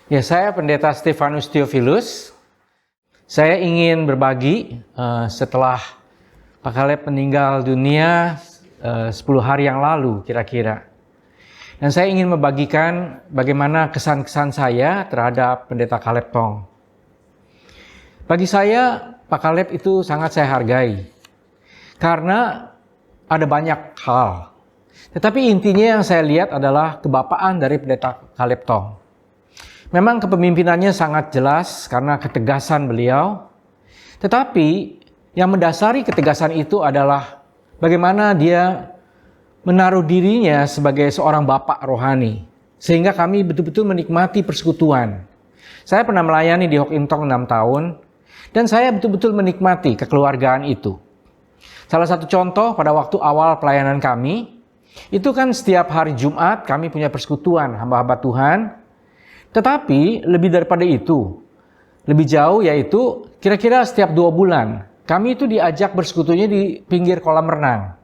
Ya, saya Pendeta Stefanus Theophilus. Saya ingin berbagi setelah Pak Caleb meninggal dunia 10 hari yang lalu kira-kira. Dan saya ingin membagikan bagaimana kesan-kesan saya terhadap Pendeta Caleb Tong. Bagi saya, Pak Caleb itu sangat saya hargai. Karena ada banyak hal. Tetapi intinya yang saya lihat adalah kebapaan dari Pendeta Caleb Tong. Memang kepemimpinannya sangat jelas karena ketegasan beliau. Tetapi yang mendasari ketegasan itu adalah bagaimana dia menaruh dirinya sebagai seorang bapak rohani. Sehingga kami betul-betul menikmati persekutuan. Saya pernah melayani di Hock Im Tong 6 tahun. Dan saya betul-betul menikmati kekeluargaan itu. Salah satu contoh pada waktu awal pelayanan kami, itu kan setiap hari Jumat kami punya persekutuan hamba-hamba Tuhan. Tetapi lebih daripada itu, lebih jauh yaitu kira-kira setiap 2 bulan kami itu diajak bersekutunya di pinggir kolam renang.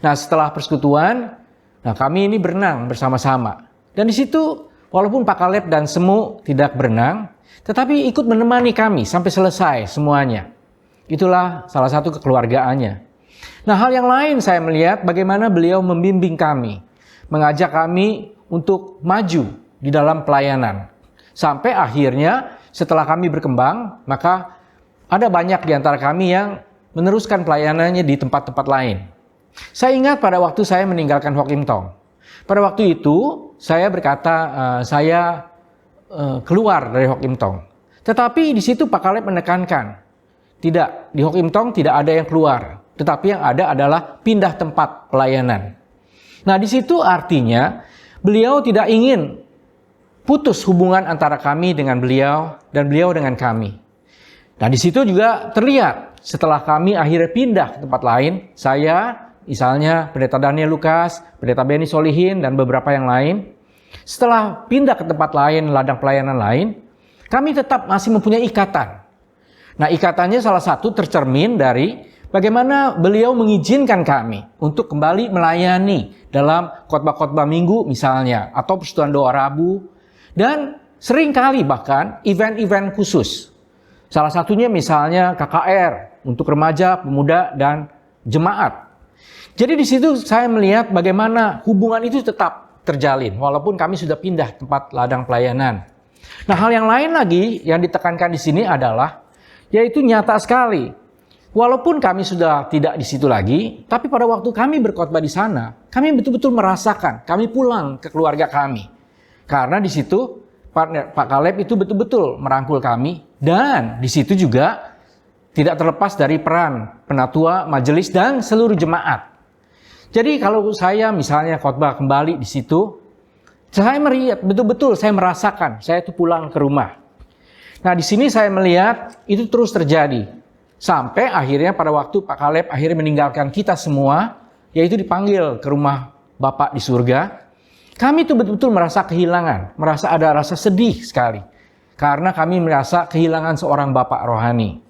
Nah setelah persekutuan, kami ini berenang bersama-sama. Dan di situ walaupun Pak Caleb dan Semu tidak berenang, tetapi ikut menemani kami sampai selesai semuanya. Itulah salah satu kekeluargaannya. Nah hal yang lain saya melihat bagaimana beliau membimbing kami, mengajak kami untuk maju di dalam pelayanan. Sampai akhirnya setelah kami berkembang, maka ada banyak di antara kami yang meneruskan pelayanannya di tempat-tempat lain. Saya ingat pada waktu saya meninggalkan Hock Im Tong. Pada waktu itu saya berkata saya keluar dari Hock Im Tong. Tetapi di situ Pak Caleb menekankan, tidak, di Hock Im Tong tidak ada yang keluar. Tetapi yang ada adalah pindah tempat pelayanan. Nah di situ artinya beliau tidak ingin putus hubungan antara kami dengan beliau dan beliau dengan kami. Nah di situ juga terlihat setelah kami akhirnya pindah ke tempat lain, saya misalnya Pendeta Daniel Lukas, Pendeta Benny Solihin dan beberapa yang lain, setelah pindah ke tempat lain, ladang pelayanan lain, kami tetap masih mempunyai ikatan. Nah ikatannya salah satu tercermin dari bagaimana beliau mengizinkan kami untuk kembali melayani dalam khotbah-khotbah minggu misalnya, atau persekutuan doa Rabu, dan seringkali bahkan event-event khusus. Salah satunya misalnya KKR untuk remaja, pemuda, dan jemaat. Jadi di situ saya melihat bagaimana hubungan itu tetap terjalin, walaupun kami sudah pindah tempat ladang pelayanan. Nah hal yang lain lagi yang ditekankan di sini adalah, yaitu nyata sekali. Walaupun kami sudah tidak di situ lagi, tapi pada waktu kami berkhotbah di sana, kami betul-betul merasakan, kami pulang ke keluarga kami. Karena di situ Pak Caleb itu betul-betul merangkul kami, dan di situ juga tidak terlepas dari peran penatua, majelis, dan seluruh jemaat. Jadi kalau saya misalnya khotbah kembali di situ, saya melihat betul-betul, saya merasakan, saya itu pulang ke rumah. Nah di sini saya melihat itu terus terjadi. Sampai akhirnya pada waktu Pak Caleb akhirnya meninggalkan kita semua, yaitu dipanggil ke rumah Bapak di surga, kami itu betul-betul merasa kehilangan, merasa ada rasa sedih sekali. Karena kami merasa kehilangan seorang Bapak rohani.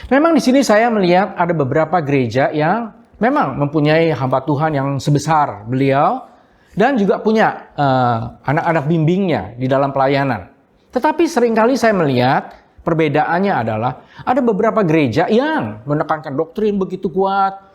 Memang di sini saya melihat ada beberapa gereja yang memang mempunyai hamba Tuhan yang sebesar beliau, dan juga punya anak-anak bimbingnya di dalam pelayanan. Tetapi seringkali saya melihat perbedaannya adalah ada beberapa gereja yang menekankan doktrin begitu kuat,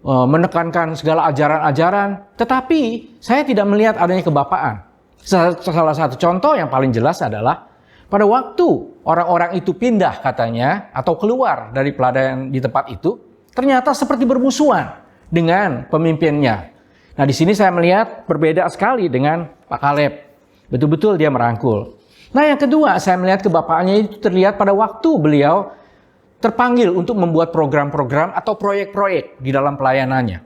menekankan segala ajaran-ajaran, tetapi saya tidak melihat adanya kebapaan. Salah satu contoh yang paling jelas adalah pada waktu orang-orang itu pindah katanya atau keluar dari pelayanan di tempat itu, ternyata seperti bermusuhan dengan pemimpinnya. Nah di sini saya melihat berbeda sekali dengan Pak Caleb. Betul-betul dia merangkul. Nah yang kedua, saya melihat kebapaannya itu terlihat pada waktu beliau terpanggil untuk membuat program-program atau proyek-proyek di dalam pelayanannya.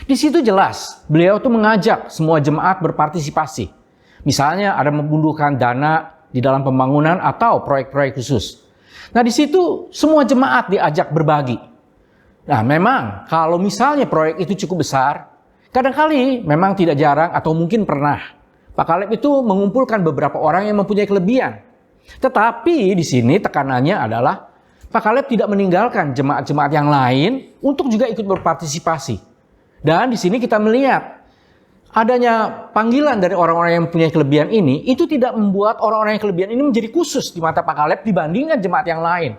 Di situ jelas, beliau tuh mengajak semua jemaat berpartisipasi. Misalnya ada membutuhkan dana di dalam pembangunan atau proyek-proyek khusus. Nah di situ semua jemaat diajak berbagi. Nah memang kalau misalnya proyek itu cukup besar, kadang-kali memang tidak jarang atau mungkin pernah Pak Caleb itu mengumpulkan beberapa orang yang mempunyai kelebihan. Tetapi di sini tekanannya adalah Pak Caleb tidak meninggalkan jemaat-jemaat yang lain untuk juga ikut berpartisipasi. Dan di sini kita melihat adanya panggilan dari orang-orang yang punya kelebihan ini, itu tidak membuat orang-orang yang kelebihan ini menjadi khusus di mata Pak Kaleb dibandingkan jemaat yang lain.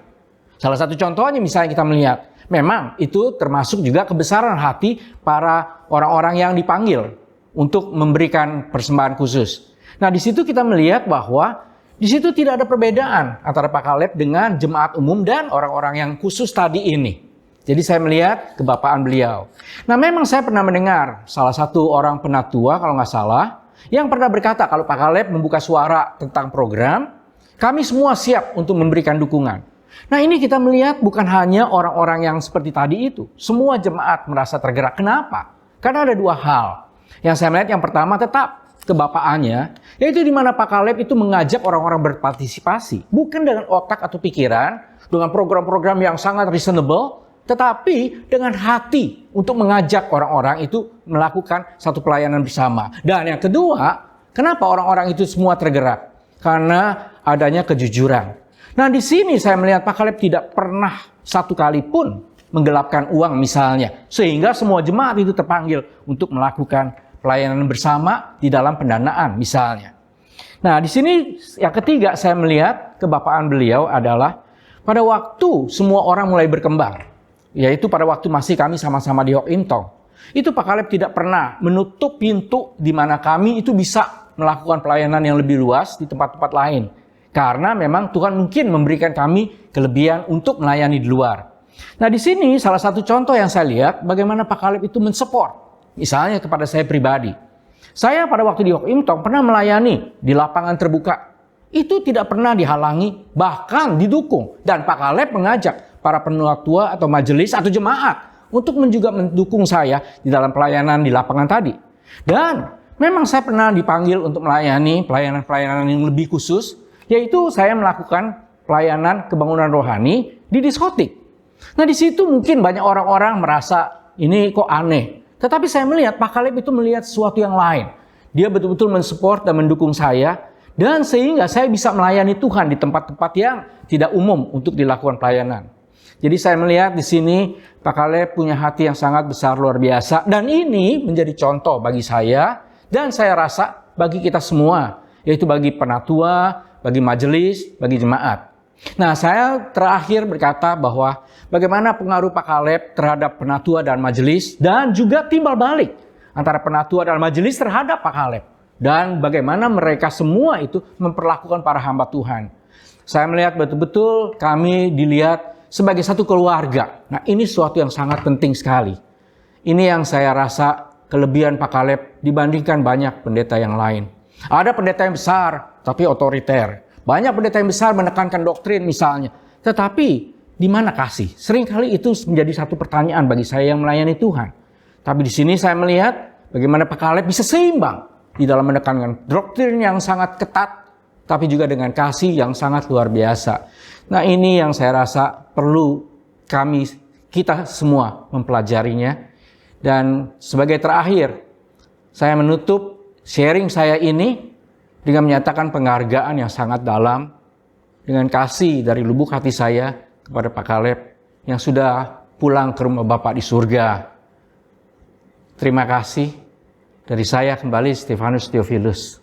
Salah satu contohnya misalnya kita melihat, memang itu termasuk juga kebesaran hati para orang-orang yang dipanggil untuk memberikan persembahan khusus. Nah, di situ kita melihat bahwa di situ tidak ada perbedaan antara Pak Kaleb dengan jemaat umum dan orang-orang yang khusus tadi ini. Jadi saya melihat kebapaan beliau. Nah, memang saya pernah mendengar salah satu orang penatua kalau nggak salah, yang pernah berkata kalau Pak Kaleb membuka suara tentang program, kami semua siap untuk memberikan dukungan. Nah, ini kita melihat bukan hanya orang-orang yang seperti tadi itu. Semua jemaat merasa tergerak. Kenapa? Karena ada dua hal. Yang saya melihat yang pertama tetap kebapaannya, yaitu di mana Pak Kaleb itu mengajak orang-orang berpartisipasi. Bukan dengan otak atau pikiran, dengan program-program yang sangat reasonable, tetapi dengan hati untuk mengajak orang-orang itu melakukan satu pelayanan bersama. Dan yang kedua, kenapa orang-orang itu semua tergerak? Karena adanya kejujuran. Nah, di sini saya melihat Pak Kaleb tidak pernah satu kali pun menggelapkan uang misalnya. Sehingga semua jemaat itu terpanggil untuk melakukan pelayanan bersama di dalam pendanaan misalnya. Nah, di sini yang ketiga saya melihat kebapaan beliau adalah pada waktu semua orang mulai berkembang. Yaitu pada waktu masih kami sama-sama di Hock In Tong. Itu Pak Kaleb tidak pernah menutup pintu di mana kami itu bisa melakukan pelayanan yang lebih luas di tempat-tempat lain. Karena memang Tuhan mungkin memberikan kami kelebihan untuk melayani di luar. Nah, di sini salah satu contoh yang saya lihat bagaimana Pak Kaleb itu mensupport. Misalnya kepada saya pribadi. Saya pada waktu di Hock In Tong pernah melayani di lapangan terbuka. Itu tidak pernah dihalangi, bahkan didukung. Dan Pak Kaleb mengajak para penatua atau majelis atau jemaat untuk juga mendukung saya di dalam pelayanan di lapangan tadi. Dan memang saya pernah dipanggil untuk melayani pelayanan-pelayanan yang lebih khusus, yaitu saya melakukan pelayanan kebangunan rohani di diskotik. Nah, di situ mungkin banyak orang-orang merasa ini kok aneh. Tetapi saya melihat Pak Kaleb itu melihat sesuatu yang lain. Dia betul-betul mensupport dan mendukung saya. Dan sehingga saya bisa melayani Tuhan di tempat-tempat yang tidak umum untuk dilakukan pelayanan. Jadi saya melihat di sini Pak Kaleb punya hati yang sangat besar, luar biasa. Dan ini menjadi contoh bagi saya dan saya rasa bagi kita semua. Yaitu bagi penatua, bagi majelis, bagi jemaat. Nah, saya terakhir berkata bahwa bagaimana pengaruh Pak Kaleb terhadap penatua dan majelis dan juga timbal balik antara penatua dan majelis terhadap Pak Kaleb. Dan bagaimana mereka semua itu memperlakukan para hamba Tuhan. Saya melihat betul-betul kami dilihat sebagai satu keluarga. Nah, ini sesuatu yang sangat penting sekali. Ini yang saya rasa kelebihan Pak Kaleb dibandingkan banyak pendeta yang lain. Ada pendeta yang besar, tapi otoriter. Banyak pendeta yang besar menekankan doktrin misalnya. Tetapi, di mana kasih? Seringkali itu menjadi satu pertanyaan bagi saya yang melayani Tuhan. Tapi di sini saya melihat bagaimana Pak Kaleb bisa seimbang di dalam menekankan doktrin yang sangat ketat, tapi juga dengan kasih yang sangat luar biasa. Nah, ini yang saya rasa perlu kita semua mempelajarinya. Dan sebagai terakhir, saya menutup sharing saya ini dengan menyatakan penghargaan yang sangat dalam dengan kasih dari lubuk hati saya kepada Pak Kaleb yang sudah pulang ke rumah Bapa di surga. Terima kasih dari saya kembali Stefanus Theophilus.